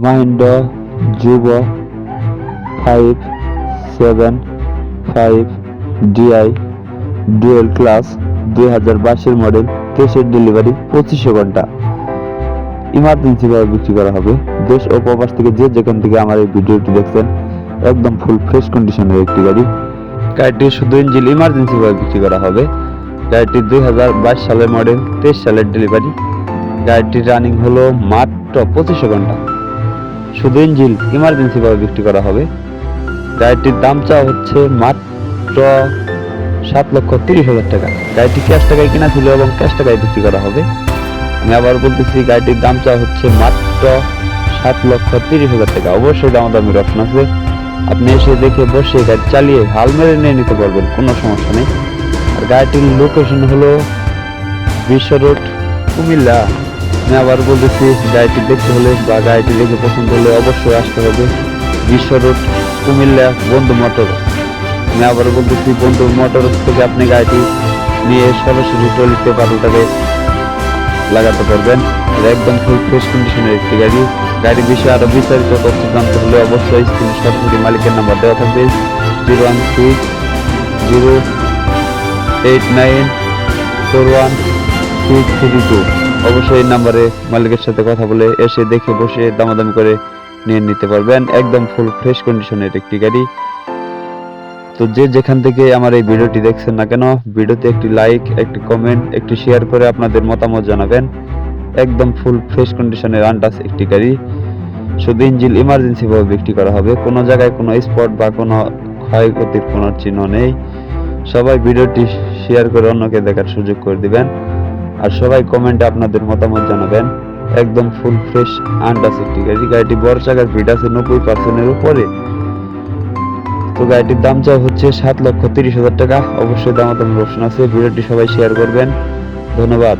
Mahindra Yuvo 575 DI dual clutch 2022 model, ক্যাশের delivery 2500 ঘন্টা। Emergency ভাবে বিক্রি করা হবে। দেশ ও প্রবাস থেকে যে যেখান থেকে আমার এই ভিডিওটি দেখছেন, একদম ফুল ফ্রেশ কন্ডিশনের একটি গাড়ি। গাড়িটি শুধু ইঞ্জিন ইমার্জেন্সি ভাবে বিক্রি করা হবে। গাড়িটি 2022 সালের মডেল, 23 সালের ডেলিভারি। গাড়িটির রানিং হলো মাত্র 2500 ঘন্টা। শুধু ইঞ্জিন ইমার্জেন্সি ভাবে বিক্রি করা হবে। গাড়িটির দাম চাওয়া হচ্ছে মাত্র 7,30,000 টাকা। গাড়িটি ক্যাশ টাকায় কেনা ছিল এবং ক্যাশ টাকায় বিক্রি করা হবে। আমি আবার বলতেছি, গাড়িটির দাম চাওয়া হচ্ছে মাত্র 7,30,000 টাকা। অবশ্যই দামাদামির অপশন আছে। আপনি এসে দেখে বসে গাড়ি চালিয়ে হাল মেরে নিয়ে নিতে পারবেন, কোনো সমস্যা নেই। আর গাড়িটির লোকেশন হলো বিশ্ব রোড, কুমিল্লা। আমি আবার বলতেছি, গাড়িটি দেখতে হলে বা গাড়িটি দেখে পছন্দ হলে অবশ্যই আসতে হবে বিশ্ব রোড, কুমিল্লা, বন্ধু মোটরস। আমি আবার বলতেছি, বন্ধু মোটরস থেকে আপনি গাড়িটি নিয়ে সরাসরি ট্রলিতে পাল্টাতে লাগাতে পারবেন। একদম ফুল ফ্রেশ কন্ডিশনের একটি গাড়ি। গাড়ির বিষয়ে আরো বিস্তারিত তথ্য জানতে হলে অবশ্যই স্ক্রিনে সরাসরি মালিকের নাম্বার দেওয়া থাকবে 01608941632। অবশ্যই এই নাম্বারে মালিকের সাথে কথা বলে এসে দেখে বসে দামাদামি করে নিয়ে নিতে পারবেন। একদম ফুল ফ্রেশ কন্ডিশনের একটি গাড়ি। তো যে যেখান থেকে আমার এই ভিডিওটি দেখছেন না কেন, ভিডিওতে একটি লাইক, একটি কমেন্ট, একটি শেয়ার করে আপনাদের মতামত জানাবেন। একদম ফুল ফ্রেশ কন্ডিশনের আনটাচ একটি গাড়ি। শুধু ইঞ্জিন ইমার্জেন্সি ভাবে বিক্রি করা হবে। কোনো জায়গায় কোনো স্পট বা কোনো ক্ষয়ক্ষতির কোনো চিহ্ন নেই। সবাই ভিডিওটি শেয়ার করে অন্যকে দেখার সুযোগ করে দিবেন। আর সবাই কমেন্টে আপনাদের মতামত জানাবেন। একদম ফুল ফ্রেশ আনটাচ একটি গাড়ি। গাড়িটি বড় চাকার ভিড আছে 90% উপরে। তো গাড়িটির দাম চাওয়া হচ্ছে 7,30,000 টাকা। অবশ্যই দামাদামির অপশন আছে। ভিডিওটি সবাই শেয়ার করবেন। ধন্যবাদ।